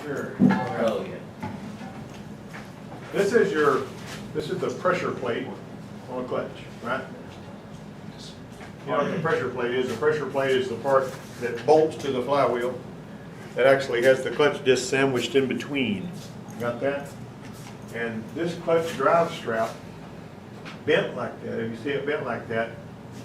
Sure. Oh, yeah. This is the pressure plate on a clutch, right? You know what the pressure plate is? The pressure plate is the part that bolts to the flywheel that actually has the clutch disc sandwiched in between. Got that? And this clutch drive strap bent like that, if you see it bent like that,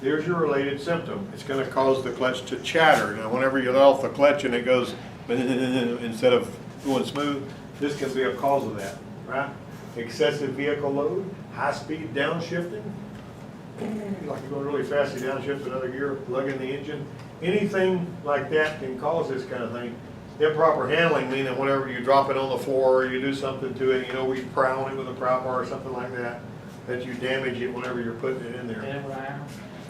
there's your related symptom. It's going to cause the clutch to chatter. Now, whenever you let off the clutch and it goes instead of going smooth, this can be a cause of that, right? Excessive vehicle load, high-speed downshifting, like you're going really fast, you downshift another gear, plug in the engine. Anything like that can cause this kind of thing. Improper handling, meaning whenever you drop it on the floor or you do something to it, you know, we pry on it with a pry bar or something like that, that you damage it whenever you're putting it in there.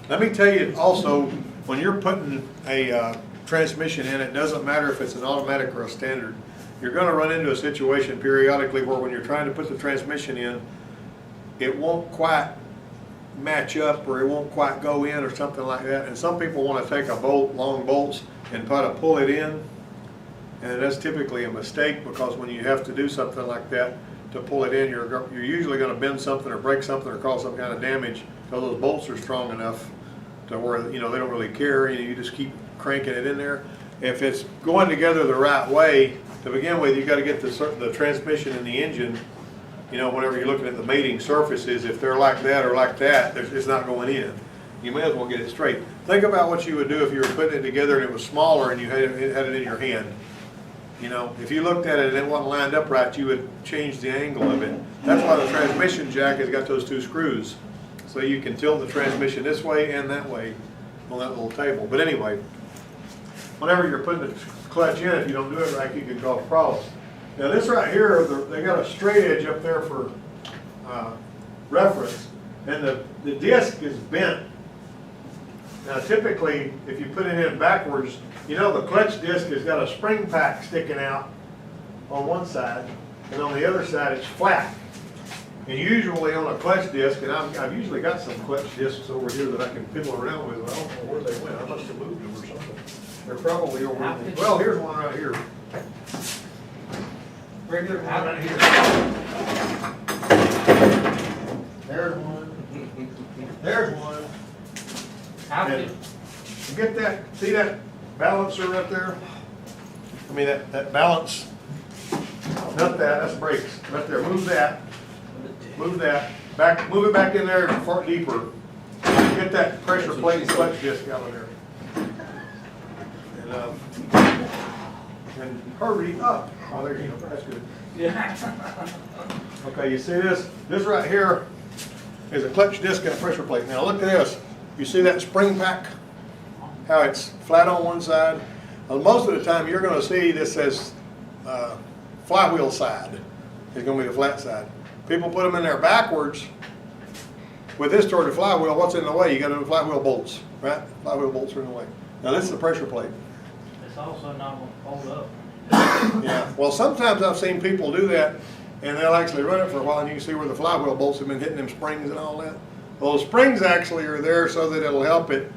Let me tell you also, when you're putting a transmission in, it doesn't matter if it's an automatic or a standard. You're going to run into a situation periodically where when you're trying to put the transmission in, it won't quite match up or it won't quite go in or something like that. And some people want to take a bolt, long bolts, and try to pull it in. And that's typically a mistake, because when you have to do something like that to pull it in, you're usually going to bend something or break something or cause some kind of damage, because those bolts are strong enough to where, you know, they don't really care. You just keep cranking it in there. If it's going together the right way, to begin with, you got to get the transmission and the engine, you know, whenever you're looking at the mating surfaces, if they're like that or like that, it's not going in. You may as well get it straight. Think about what you would do if you were putting it together and it was smaller and you had it in your hand. You know, if you looked at it and it wasn't lined up right, you would change the angle of it. That's why the transmission jack has got those two screws, so you can tilt the transmission this way and that way on that little table. But anyway, whenever you're putting the clutch in, if you don't do it right, you can cause problems. Now this right here, they got a straight edge up there for reference, and the disc is bent. Now typically, if you put it in backwards, you know the clutch disc has got a spring pack sticking out on one side, and on the other side it's flat. And usually on a clutch disc, and I've usually got some clutch discs over here that I can fiddle around with, but I don't know where they went. I must have moved them or something. They're probably over there. Well, here's one right here. Regular one right here. There's one. There's one. And you get that, see that balancer right there? I mean that balance, not that's brakes, right there. Move that. Move that. Back, move it back in there far deeper. Get that pressure plate and clutch disc out of there. And hurry up. Oh, there you go. That's good. Yeah. Okay, you see this? This right here is a clutch disc and a pressure plate. Now look at this. You see that spring pack? How it's flat on one side? Well, most of the time you're going to see this says flywheel side. It's going to be the flat side. People put them in there backwards. With this toward the flywheel, what's in the way? You got the flywheel bolts, right? Flywheel bolts are in the way. Now this is the pressure plate. It's also not going to hold up. Yeah, well sometimes I've seen people do that and they'll actually run it for a while and you can see where the flywheel bolts have been hitting them springs and all that. Well, the springs actually are there so that it'll help it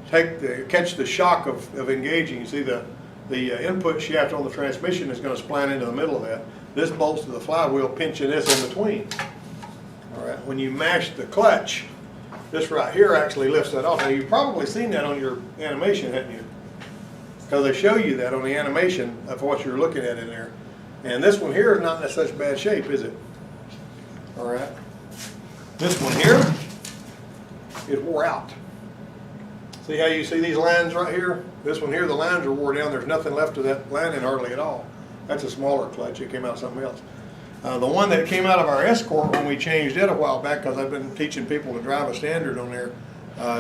catch the shock of engaging. You see the input shaft on the transmission is going to spline into the middle of that. This bolts to the flywheel, pinching this in between. All right, when you mash the clutch, this right here actually lifts that off. Now you've probably seen that on your animation, haven't you? Because they show you that on the animation of what you're looking at in there. And this one here is not in such bad shape, is it? All right. This one here is wore out. See how you see these lines right here? This one here, the lines are wore down. There's nothing left of that lining hardly at all. That's a smaller clutch. It came out something else. The one that came out of our Escort when we changed it a while back, because I've been teaching people to drive a standard on there,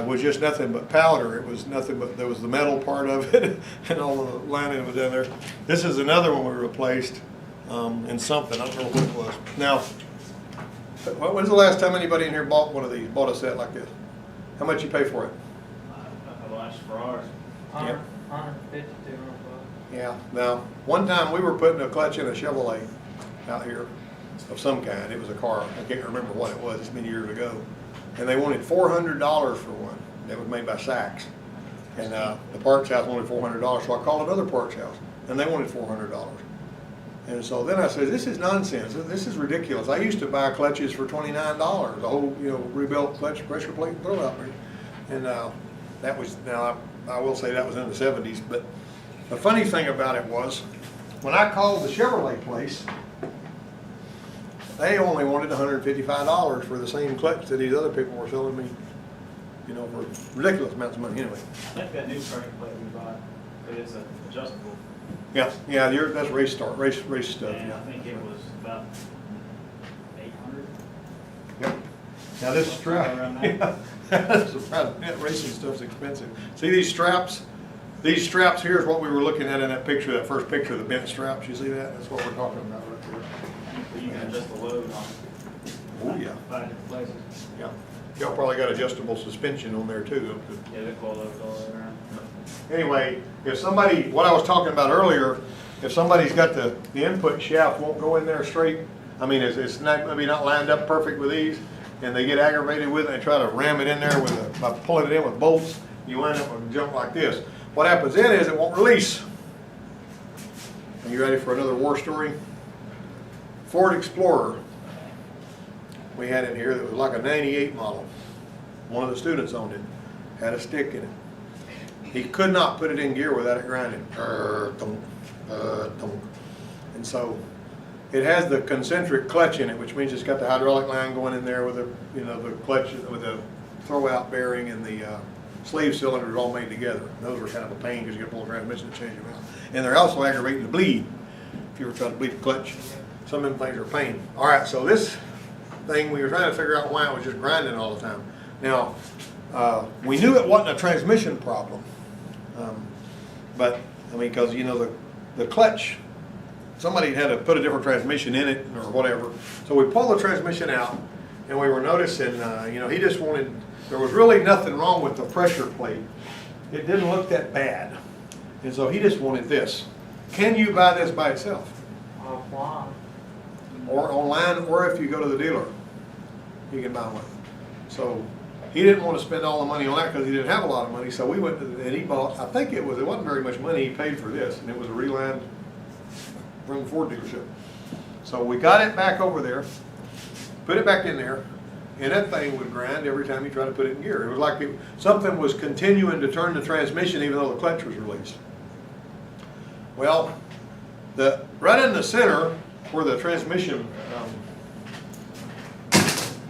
was just nothing but powder. It was nothing but, there was the metal part of it and all the lining was down there. This is another one we replaced in something. I don't know what it was. Now, when's the last time anybody in here bought one of these, bought a set like this? How much you pay for it? For ours. Yep. 150, 200 bucks. Yeah. Now, one time we were putting a clutch in a Chevrolet out here of some kind. It was a car. I can't remember what it was. It's been years ago. And they wanted $400 for one that was made by Saks. And the parts house wanted $400, so I called another parts house, and they wanted $400. And so then I said, this is nonsense, this is ridiculous. I used to buy clutches for $29, a whole, rebuilt clutch pressure plate and throw out ring. And that was, now I will say that was in the 70s, but the funny thing about it was, when I called the Chevrolet place, they only wanted $155 for the same clutch that these other people were selling me, for ridiculous amounts of money anyway. I think that new pressure plate we bought, but it's adjustable. Yeah, that's race stuff, And yeah. I think it was about 800. Yep. Now this strap, Around that. that's surprising. Yeah, racing stuff's expensive. See these straps? These straps here is what we were looking at in that picture, that first picture, the bent straps. You see that? That's what we're talking about right there. But you can adjust the load on Oh, yeah. 5 different places. Yeah. Y'all probably got adjustable suspension on there too. Yeah, they coil load all the way around. Anyway, if somebody, what I was talking about earlier, if somebody's got the input shaft won't go in there straight, I mean, it's not, maybe not lined up perfect with these, and they get aggravated with it and try to ram it in there by pulling it in with bolts, you wind up with a jump like this. What happens then is it won't release. Are you ready for another war story? Ford Explorer we had in here that was like a 98 model. One of the students owned it, had a stick in it. He could not put it in gear without it grinding. And so it has the concentric clutch in it, which means it's got the hydraulic line going in there with the the clutch with the throw-out bearing and the sleeve cylinders all made together. Those are kind of a pain because you got to pull the transmission to change them out. And they're also aggravating to bleed. If you ever try to bleed the clutch, some of them things are a pain. All right, so this thing, we were trying to figure out why it was just grinding all the time. Now, we knew it wasn't a transmission problem. But, I mean, because, the clutch, somebody had to put a different transmission in it or whatever. So we pulled the transmission out, and we were noticing, he just wanted, there was really nothing wrong with the pressure plate. It didn't look that bad. And so he just wanted this. Can you buy this by itself? Offline. Or online, or if you go to the dealer, you can buy one. So he didn't want to spend all the money on that because he didn't have a lot of money. So we went and he bought, I think it wasn't very much money he paid for this, and it was a reline from the Ford dealership. So we got it back over there, put it back in there, and that thing would grind every time you try to put it in gear. It was like something was continuing to turn the transmission even though the clutch was released. Well, right in the center where the transmission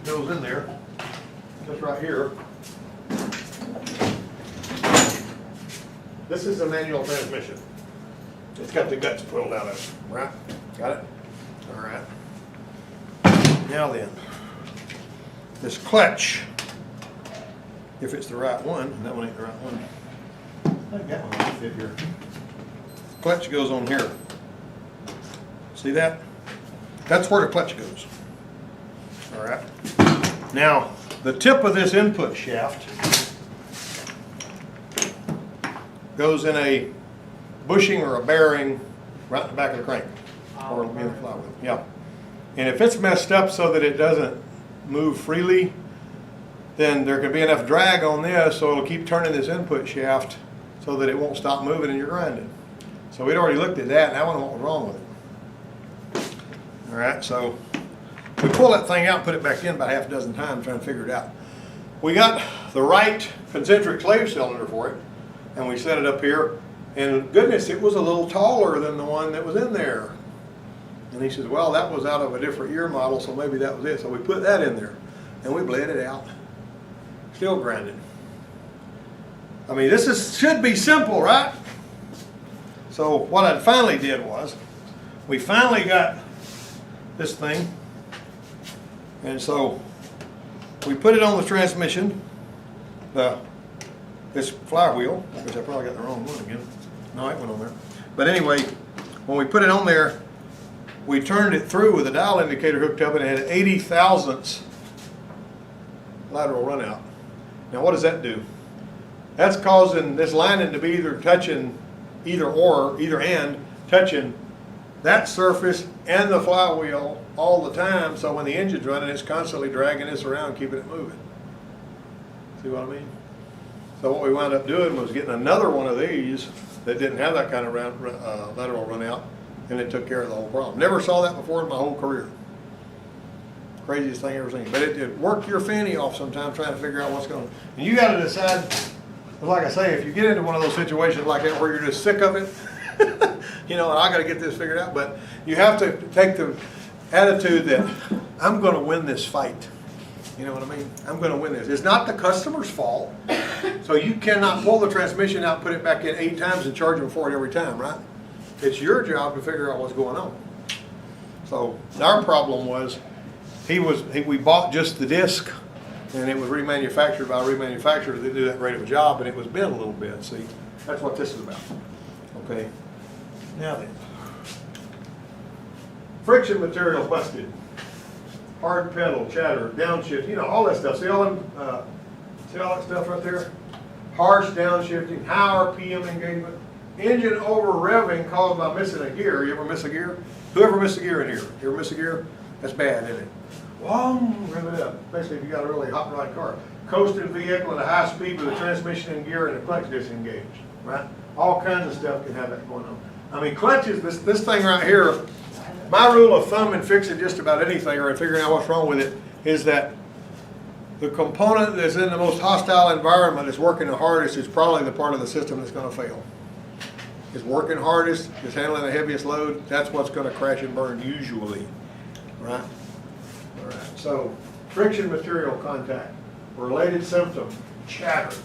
goes in there, just right here, this is the manual transmission. It's got the guts pulled out of it, right? Got it? All right. Now then, this clutch, if it's the right one, and that one ain't the right one, I think that one will fit here. Clutch goes on here. See that? That's where the clutch goes. All right. Now, the tip of this input shaft goes in a bushing or a bearing right in the back of the crank or in the flywheel. Yeah. And if it's messed up so that it doesn't move freely, then there can be enough drag on this so it'll keep turning this input shaft so that it won't stop moving and you're grinding. So we'd already looked at that and I wonder what was wrong with it. All right, so we pull that thing out and put it back in about half a dozen times trying to figure it out. We got the right concentric slave cylinder for it, and we set it up here, and goodness, it was a little taller than the one that was in there. And he says, well, that was out of a different year model, so maybe that was it. So we put that in there, and we bled it out. Still grinding. I mean, should be simple, right? So what I finally did was, we finally got this thing, and so we put it on the transmission, this flywheel, which I probably got the wrong one again. No, it went on there. But anyway, when we put it on there, we turned it through with a dial indicator hooked up, and it had 80 thousandths lateral run out. Now what does that do? That's causing this lining to be either touching, either end, touching that surface and the flywheel all the time, so when the engine's running, it's constantly dragging this around, keeping it moving. See what I mean? So what we wound up doing was getting another one of these that didn't have that kind of lateral run out, and it took care of the whole problem. Never saw that before in my whole career. Craziest thing I ever seen. But it worked your fanny off sometimes trying to figure out what's going on. And you got to decide, like I say, if you get into one of those situations like that where you're just sick of it, you know, and I got to get this figured out, but you have to take the attitude that I'm going to win this fight. You know what I mean? I'm going to win this. It's not the customer's fault. So you cannot pull the transmission out and put it back in 8 times and charge them for it every time, right? It's your job to figure out what's going on. So our problem was we bought just the disc, and it was remanufactured by a remanufacturer that didn't do that great of a job, and it was bent a little bit. See, that's what this is about. Okay. Now then, friction material busted. Hard pedal, chatter, downshift, you know, all that stuff. See all that stuff right there? Harsh downshifting, high RPM engagement, engine over revving caused by missing a gear. You ever miss a gear? Whoever missed a gear in here? You ever miss a gear? That's bad, isn't it? Whoa, rev it up, especially if you got a really hot rod car. Coasting vehicle at a high speed with the transmission in gear and the clutch disengaged, right? All kinds of stuff can have that going on. I mean, clutches, this thing right here, my rule of thumb in fixing just about anything or in figuring out what's wrong with it is that the component that's in the most hostile environment that's working the hardest is probably the part of the system that's going to fail. It's working hardest, it's handling the heaviest load, that's what's going to crash and burn usually, right? All right, so friction material contact, related symptom, chatter,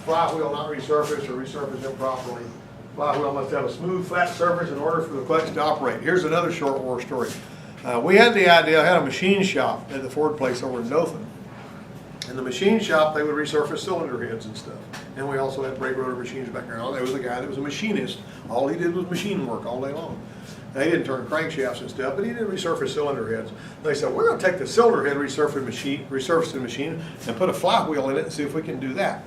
flywheel not resurfaced or resurfaced improperly. Flywheel must have a smooth, flat surface in order for the clutch to operate. Here's another short war story. We had the idea, I had a machine shop at the Ford place over in Dothan. In the machine shop, they would resurface cylinder heads and stuff. And we also had brake rotor machines back there. There was a guy that was a machinist. All he did was machine work all day long. Now, he didn't turn crankshafts and stuff, but he did resurface cylinder heads. They said, we're going to take the cylinder head resurfacing machine and put a flywheel in it and see if we can do that.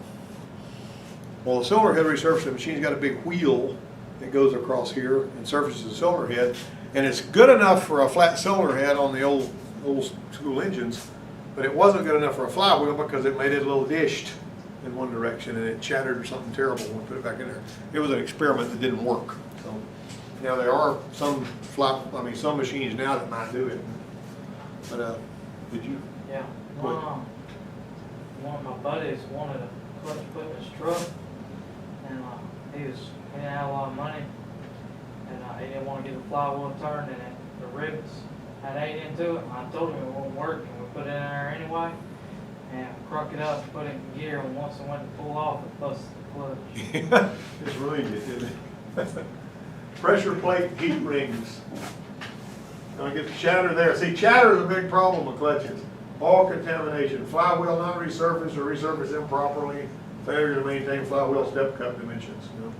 Well, the cylinder head resurfacing machine's got a big wheel that goes across here and surfaces the cylinder head, and it's good enough for a flat cylinder head on the old school engines, but it wasn't good enough for a flywheel because it made it a little dished in one direction and it chattered or something terrible when we put it back in there. It was an experiment that didn't work. So now there are some machines now that might do it. But did you? Yeah. One of my buddies wanted a clutch put in his truck, and he didn't have a lot of money, and he didn't want to get the flywheel turned, and the rivets had ate into it. And I told him it won't work, and we put it in there anyway, and crunked it up, put it in gear, and once it went to pull off, it busted the clutch. It's ruined it, didn't it? Pressure plate heat rings. Gonna get the chatter there. See, chatter is a big problem with clutches. All contamination, flywheel not resurfaced or resurfaced improperly, failure to maintain flywheel step cup dimensions. You know?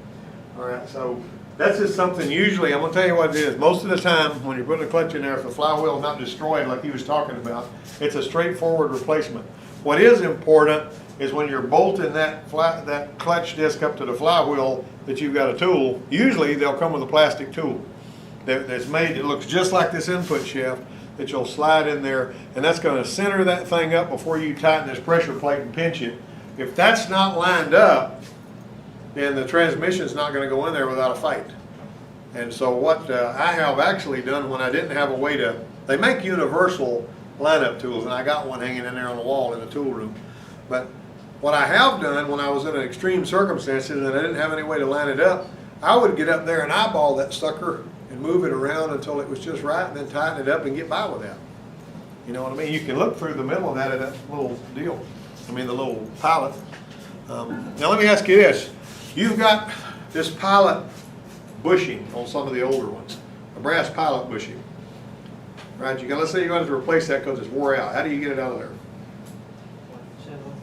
All right, so that's just something usually, I'm gonna tell you what it is. Most of the time when you're putting a clutch in there, if the flywheel is not destroyed like he was talking about, it's a straightforward replacement. What is important is when you're bolting that clutch disc up to the flywheel that you've got a tool, usually they'll come with a plastic tool that's made, it looks just like this input shaft that you'll slide in there, and that's going to center that thing up before you tighten this pressure plate and pinch it. If that's not lined up, then the transmission's not going to go in there without a fight. And so what I have actually done when I didn't have a way to, they make universal lineup tools, and I got one hanging in there on the wall in the tool room. But what I have done when I was in an extreme circumstances and I didn't have any way to line it up, I would get up there and eyeball that sucker and move it around until it was just right, and then tighten it up and get by with that. You know what I mean? You can look through the middle of that little deal. I mean, the little pilot. Now let me ask you this. You've got this pilot bushing on some of the older ones, a brass pilot bushing. Right, let's say you're going to replace that because it's wore out. How do you get it out of there? Chisel.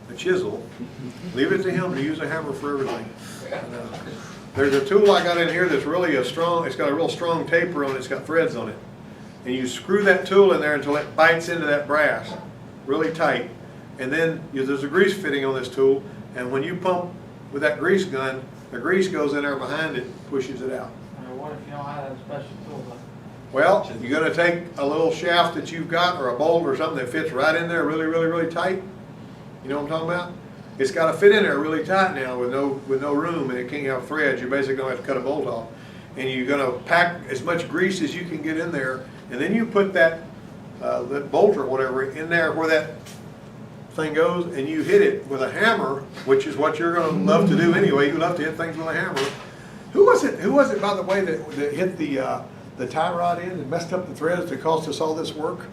A chisel. Leave it to him to use a hammer for everything. There's a tool I got in here that's really it's got a real strong taper on it, it's got threads on it. And you screw that tool in there until it bites into that brass really tight. And then there's a grease fitting on this tool, and when you pump with that grease gun, the grease goes in there behind it, pushes it out. What if you don't have that special tool? Well, you're going to take a little shaft that you've got or a bolt or something that fits right in there really, really, really tight. You know what I'm talking about? It's got to fit in there really tight now with no room, and it can't have threads. You're basically going to have to cut a bolt off. and you're gonna pack as much grease as you can get in there, and then you put that bolt or whatever in there where that thing goes, and you hit it with a hammer, which is what you're gonna love to do anyway. You love to hit things with a hammer. Who was it, by the way, that hit the tie rod in and messed up the threads that cost us all this work?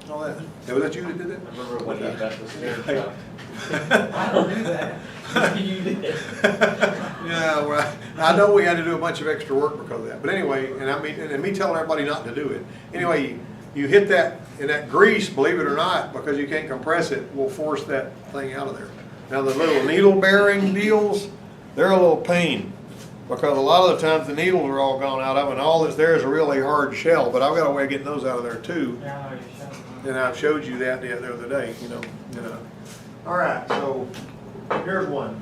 All that? Was that you that did that? I remember when he got the snare Hey. shot. I don't do that. You did. Yeah, well, I know we had to do a bunch of extra work because of that, but anyway, and me telling everybody not to do it. Anyway, you hit that, and that grease, believe it or not, because you can't compress it, will force that thing out of there. Now, the little needle bearing deals, they're a little pain, because a lot of the times the needles are all gone out of, and all that's there is a really hard shell, but I've got a way of getting those out of there too. Yeah, I know you showed me. And I've showed you that the other day, you know. All right, so here's one.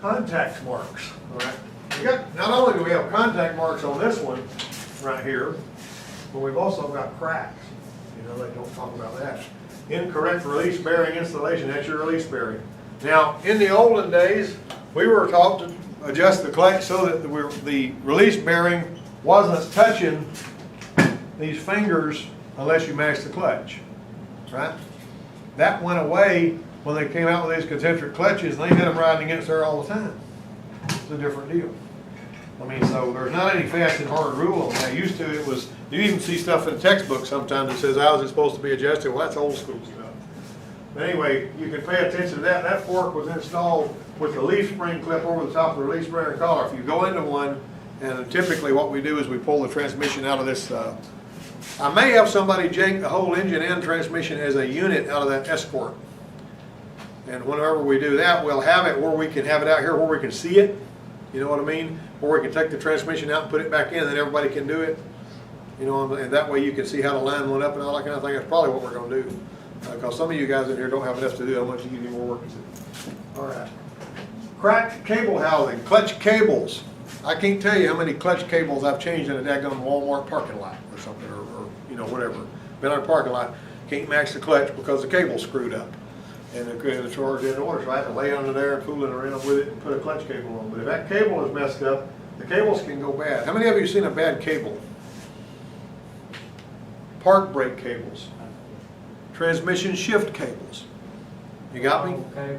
Contact marks, all right? We got, not only do we have contact marks on this one right here, but we've also got cracks. You know, they don't talk about that. Incorrect release bearing installation, that's your release bearing. Now, in the olden days, we were taught to adjust the clutch so that the release bearing wasn't touching these fingers unless you mashed the clutch, right? That went away when they came out with these concentric clutches, and they had them riding against there all the time. It's a different deal. I mean, so there's not any fast and hard rule on that. Used to, it was, you even see stuff in textbooks sometimes that says, how is it supposed to be adjusted? Well, that's old school stuff. But anyway, you can pay attention to that. That fork was installed with the leaf spring clip over the top of the release bearing collar. If you go into one, and typically what we do is we pull the transmission out of this, I may have somebody jank the whole engine and transmission as a unit out of that Escort. And whenever we do that, we'll have it where we can have it out here where we can see it. You know what I mean? Where we can take the transmission out and put it back in, and then everybody can do it. You know, and that way you can see how the line went up and all that kind of thing. That's probably what we're going to do. Because some of you guys in here don't have enough to do. I want you to give you more work to do. All right. Cracked cable housing, clutch cables. I can't tell you how many clutch cables I've changed in a daggone Walmart parking lot or something, or you know, whatever. Been in a parking lot, can't max the clutch because the cable's screwed up. And the charge didn't order, so I had to lay under there and fooling around with it and put a clutch cable on. But if that cable is messed up, the cables can go bad. How many of you have seen a bad cable? Park brake cables. Transmission shift cables. You got me? Okay.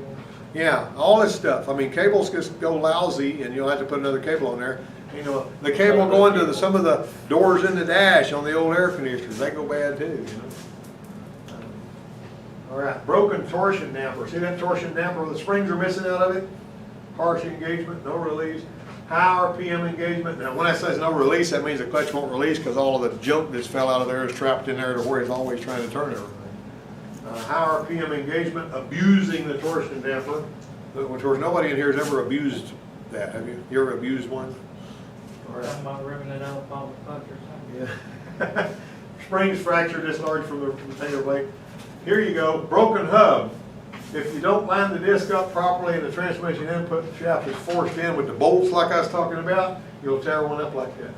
Yeah, all this stuff. I mean, cables just go lousy, and you'll have to put another cable on there. You know, the cable going to some of the doors in the dash on the old air conditioners, they go bad too, you know. All right, broken torsion damper. See that torsion damper where the springs are missing out of it? Harsh engagement, no release. High RPM engagement. Now, when I say no release, that means the clutch won't release because all of the junk that's fell out of there is trapped in there to where it's always trying to turn everything. High RPM engagement, abusing the torsion damper. Of course, nobody in here has ever abused that, have you? You ever abused one? All right. Talking about ripping it out of the clutch or something. Yeah. Springs fractured, dislodged from the retainer blade. Here you go, broken hub. If you don't line the disc up properly and the transmission input shaft is forced in with the bolts like I was talking about, you'll tear one up like that.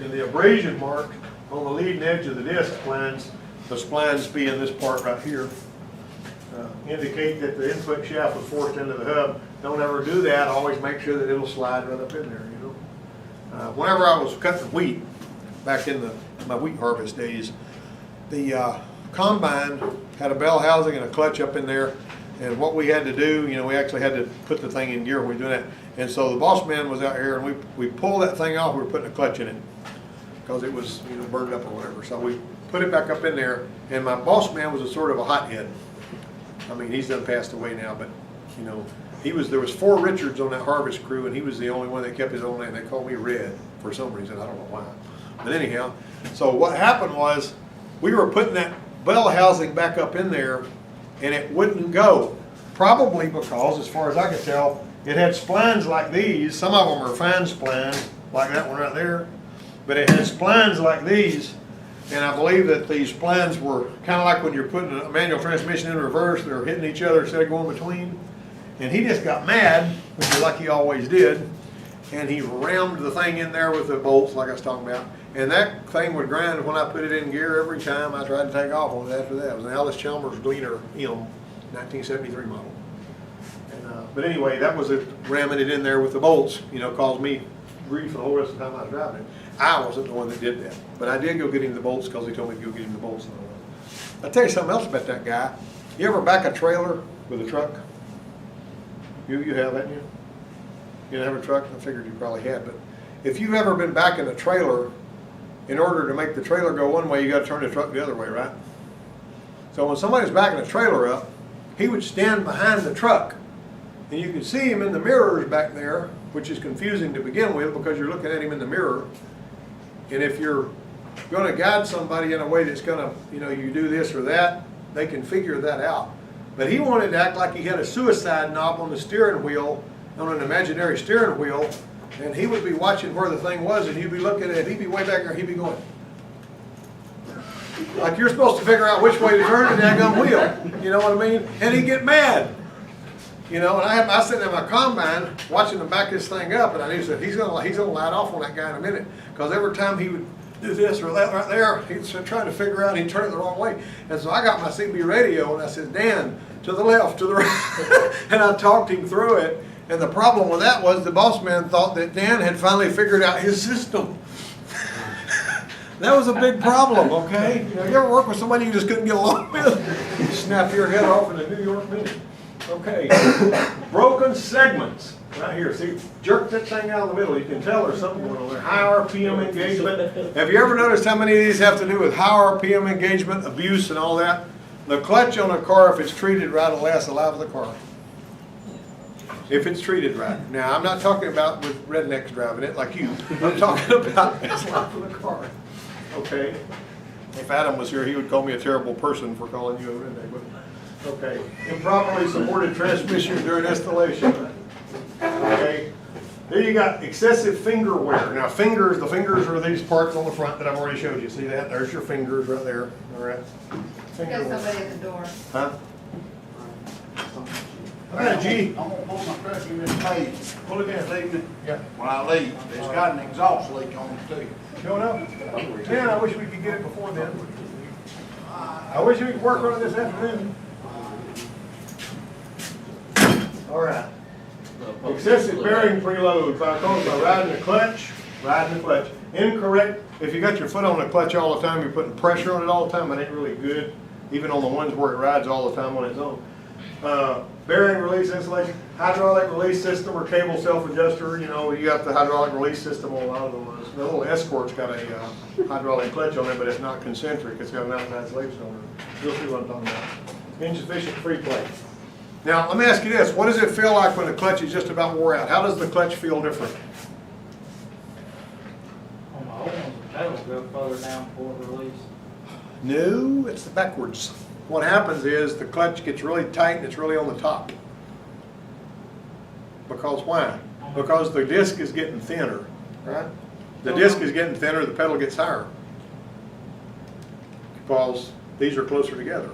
And the abrasion mark on the leading edge of the disc splines, the splines being this part right here, indicate that the input shaft was forced into the hub. Don't ever do that. Always make sure that it'll slide right up in there, you know. Whenever I was cutting wheat, back in my wheat harvest days, the combine had a bell housing and a clutch up in there, and what we had to do, you know, we actually had to put the thing in gear when we were doing that. And so the boss man was out here, and we pulled that thing off. We were putting a clutch in it because it was, you know, burned up or whatever. So we put it back up in there, and my boss man was a sort of a hothead. I mean, he's done passed away now, but you know, there was 4 Richards on that harvest crew, and he was the only one that kept his own name. They called me Red for some reason. I don't know why. But anyhow, so what happened was we were putting that bell housing back up in there, and it wouldn't go. Probably because, as far as I could tell, it had splines like these. Some of them are fine splines, like that one right there. But it had splines like these, and I believe that these splines were kind of like when you're putting a manual transmission in reverse, they're hitting each other instead of going between. And he just got mad, which is like he always did, and he rammed the thing in there with the bolts like I was talking about. And that thing would grind when I put it in gear every time I tried to take off on it after that. It was an Alice Chalmers Gleaner M, 1973 model. And, but anyway, that was it, ramming it in there with the bolts, you know, caused me grief the whole rest of the time I was driving it. I wasn't the one that did that, but I did go get him the bolts because he told me to go get him the bolts and all that. I'll tell you something else about that guy. You ever back a trailer with a truck? You have, haven't you? You didn't have a truck? I figured you probably had, but if you've ever been backing a trailer, in order to make the trailer go one way, you got to turn the truck the other way, right? So when somebody's backing a trailer up, he would stand behind the truck, and you could see him in the mirrors back there, which is confusing to begin with because you're looking at him in the mirror. And if you're going to guide somebody in a way that's going to, you know, you do this or that, they can figure that out. But he wanted to act like he had a suicide knob on the steering wheel, on an imaginary steering wheel, and he would be watching where the thing was, and you'd be looking at it, he'd be way back there, he'd be going. Like you're supposed to figure out which way to turn the daggum wheel, you know what I mean? And he'd get mad. You know, and I sitting in my combine watching him back this thing up, and I knew that he's gonna light off on that guy in a minute, because every time he would do this or that right there, he's trying to figure out he'd turn it the wrong way. And so I got my CB radio and I said, Dan, to the left, to the right, and I talked him through it. And the problem with that was the boss man thought that Dan had finally figured out his system. That was a big problem, okay? You know, you ever work with somebody you just couldn't get along with? You snap your head off in a New York minute. Okay, broken segments, right here. See, jerk that thing out of the middle. You can tell there's something going on there. High RPM engagement. Have you ever noticed how many of these have to do with high RPM engagement, abuse, and all that? The clutch on a car, if it's treated right, will last the life of the car. If it's treated right. Now, I'm not talking about with rednecks driving it like you. I'm talking about its life of the car. Okay? If Adam was here, he would call me a terrible person for calling you a redneck. But okay, improperly supported transmission during installation. Okay, there you got excessive finger wear. Now the fingers are these parts on the front that I've already showed you. See that? There's your fingers right there. All right. Finger Got wear. somebody at the door. Huh? Hi, G. I'm gonna pull my truck in this page. Pull it in. This evening, Yeah. when I leave, it's got an exhaust leak on it too. Showing up? Man, I wish we could get it before then. I wish we could work on it this afternoon. All right. Excessive bearing preload by riding the clutch, Incorrect, if you got your foot on the clutch all the time, you're putting pressure on it all the time, it ain't really good, even on the ones where it rides all the time on its own. Bearing release installation, hydraulic release system or cable self-adjuster, you know, you got the hydraulic release system on a lot of the ones. The little Escort's got a hydraulic clutch on it, but it's not concentric, it's got an outside slave cylinder. You'll see what I'm talking about. Insufficient free play. Now, let me ask you this, what does it feel like when the clutch is just about wore out? How does the clutch feel different? On my old ones, the pedal go further down before it release. No, it's the backwards. What happens is the clutch gets really tight and it's really on the top. Because why? Because the disc is getting thinner, right? The disc is getting thinner, the pedal gets higher. Because these are closer together.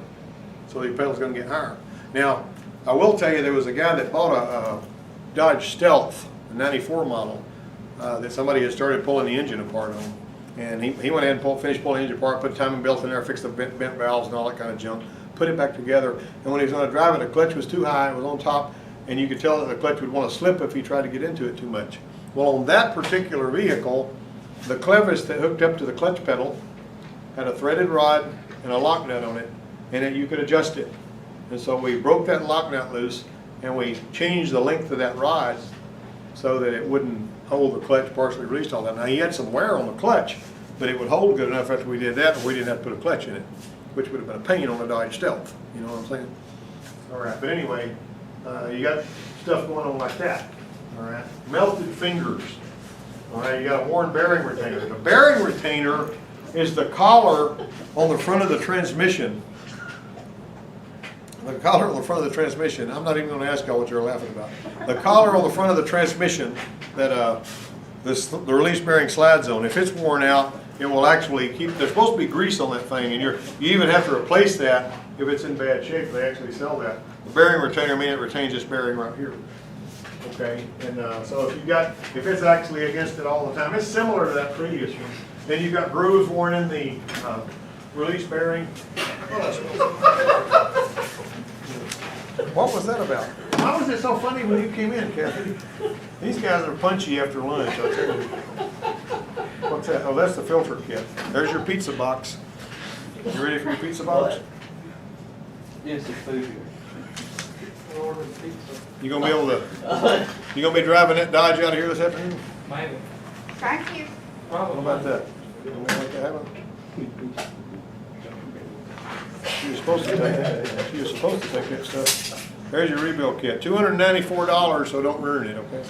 So the pedal's gonna get higher. Now, I will tell you there was a guy that bought a Dodge Stealth, a 94 model, that somebody had started pulling the engine apart on. And he went ahead and finished pulling the engine apart, put timing belt in there, fixed the bent valves and all that kind of junk, put it back together. And when he was going to drive it, the clutch was too high, it was on top, and you could tell that the clutch would want to slip if he tried to get into it too much. Well, on that particular vehicle, the clevis that hooked up to the clutch pedal had a threaded rod and a lock nut on it, and you could adjust it. And so we broke that lock nut loose, and we changed the length of that rod so that it wouldn't hold the clutch partially released all that. Now he had some wear on the clutch, but it would hold good enough after we did that, and we didn't have to put a clutch in it, which would have been a pain on a Dodge Stealth. You know what I'm saying? All right, but anyway, you got stuff going on like that. All right, melted fingers. All right, you got a worn bearing retainer. The bearing retainer is the collar on the front of the transmission. The collar on the front of the transmission, I'm not even going to ask y'all what you're laughing about. The collar on the front of the transmission that the release bearing slides on, if it's worn out, it will actually keep, there's supposed to be grease on that thing, and you even have to replace that if it's in bad shape. They actually sell that. The bearing retainer, I mean, it retains this bearing right here. Okay, and so if it's actually against it all the time, it's similar to that previous one. Then you've got grooves worn in the release bearing. What was that about? Why was it so funny when you came in, Kathy? These guys are punchy after lunch, I'll tell you. What's that? Oh, that's the filter kit. There's your pizza box. You ready for your pizza box? Yes, it's food here. We ordered pizza, You gonna be able to, you gonna be driving that Dodge out of here this afternoon? maybe, Thank you. probably. How about that? You want me to make that happen? She was supposed to take that stuff. There's your rebuild kit, $294, so don't ruin it, okay?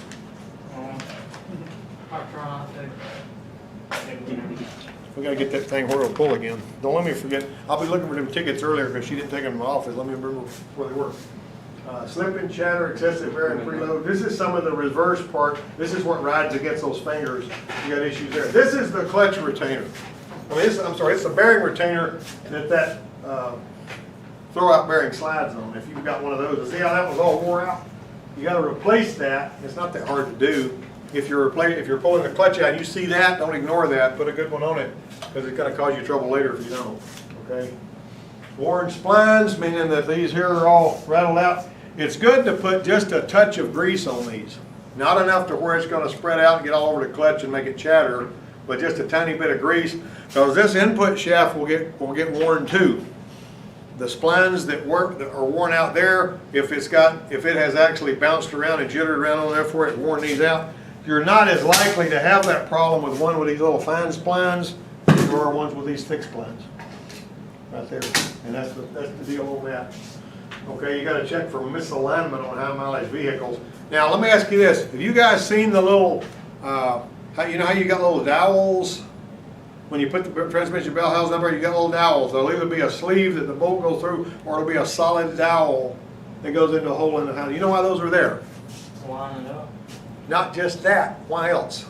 I try not to. We gotta get that thing where it'll pull again. Don't let me forget, I'll be looking for them tickets earlier because she didn't take them in my office. Let me remember where they were. Slip and chatter, excessive bearing preload. This is some of the reverse part. This is what rides against those fingers. You got issues there. This is the clutch retainer. I mean, I'm sorry, it's the bearing retainer that throw-out bearing slides on. If you've got one of those, see how that was all wore out? You gotta replace that. It's not that hard to do. If you're pulling the clutch out and you see that, don't ignore that. Put a good one on it because it's gonna cause you trouble later if you don't, okay? Worn splines, meaning that these here are all rattled out. It's good to put just a touch of grease on these. Not enough to where it's gonna spread out and get all over the clutch and make it chatter, but just a tiny bit of grease, because this input shaft will get worn too. The splines that are worn out there, if it has actually bounced around and jittered around on there for it and worn these out, you're not as likely to have that problem with one with these little fine splines as you are ones with these thick splines. Right there, and that's the deal on that. Okay, you gotta check for misalignment on high mileage vehicles. Now, let me ask you this, have you guys seen the little, you know how you got little dowels? When you put the transmission bell housing number, you got little dowels. There'll either be a sleeve that the bolt goes through, or it'll be a solid dowel that goes into a hole in the housing. You know why those are there? Line it up. Not just that, why else?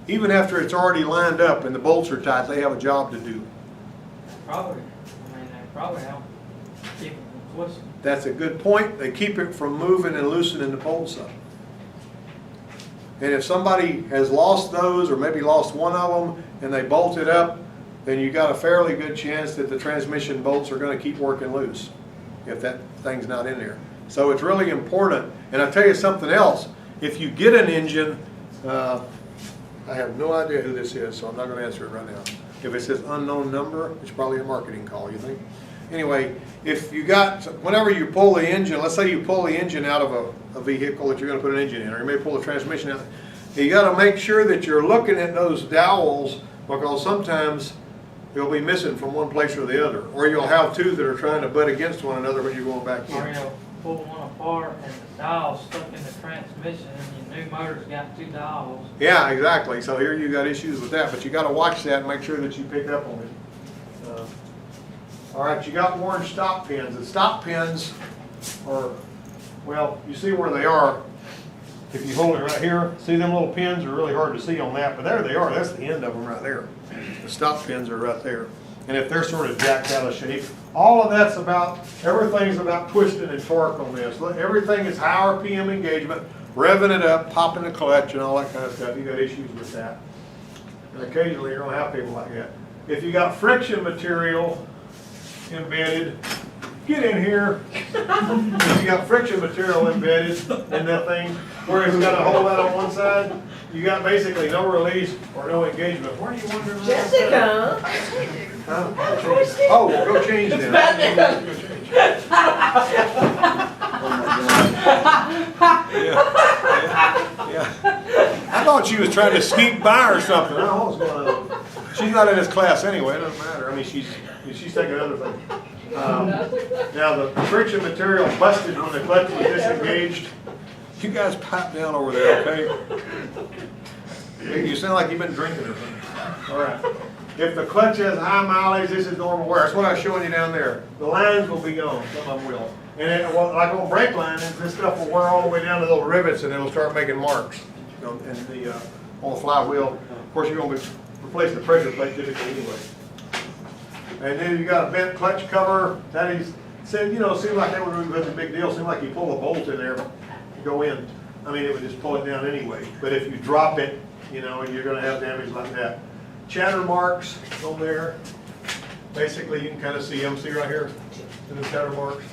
Even after it's already lined up and the bolts are tight, they have a job to do. Probably, I mean, they probably help keep it from twisting. That's a good point. They keep it from moving and loosening the bolts up. And if somebody has lost those, or maybe lost one of them, and they bolt it up, then you got a fairly good chance that the transmission bolts are going to keep working loose if that thing's not in there. So it's really important. And I'll tell you something else. If you get an engine, I have no idea who this is, so I'm not going to answer it right now. If it says unknown number, it's probably a marketing call, you think? Anyway, if you got, whenever you pull the engine, let's say you pull the engine out of a vehicle that you're going to put an engine in, or you may pull the transmission out, you got to make sure that you're looking at those dowels, because sometimes they'll be missing from one place or the other, or you'll have two that are trying to butt against one another when you're going back Or in. you'll pull one apart and the dial's stuck in the transmission and your new motor's got two dials. Yeah, exactly. So here you got issues with that, but you got to watch that and make sure that you pick up on it. All right, you got worn stop pins. The stop pins are, well, you see where they are. If you hold it right here, see them little pins are really hard to see on that, but there they are. That's the end of them right there. The stop pins are right there. And if they're sort of jacked out of shape, all of that's everything's about twisting and torque on this. Look, everything is high RPM engagement, revving it up, popping the clutch and all that kind of stuff. You got issues with that. And occasionally you're gonna have people like that. If you got friction material embedded, get in here. If you got friction material embedded in that thing, where it's got a hole out on one side, you got basically no release or no engagement. Where do you wonder? Jessica. Huh? Oh, well, go change then. Go change. Yeah. I thought she was trying to sneak by or something. I don't know what's going on. She's not in this class anyway. It doesn't matter. I mean, she's taking other things. Now the friction material busted when the clutch was disengaged. You guys pipe down over there, okay? You sound like you've been drinking or something. All right. If the clutch has high mileage, this is normal wear. That's what I was showing you down there. The lines will be gone. Some of them will. And it, like on brake lines, this stuff will wear all the way down to those rivets, and it'll start making marks on the flywheel. Of course, you're going to replace the pressure plate typically anyway. And then you got a bent clutch cover. That is, seems like that would be a big deal. Seems like you pull a bolt in there, go in. I mean, it would just pull it down anyway. But if you drop it, you're going to have damage like that. Chatter marks on there. Basically, you can kind of see them. See right here, the chatter marks.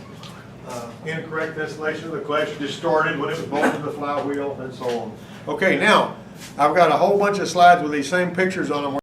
incorrect installation of the clutch, just started when it was bolted to the flywheel and so on. Okay, now, I've got a whole bunch of slides with these same pictures on them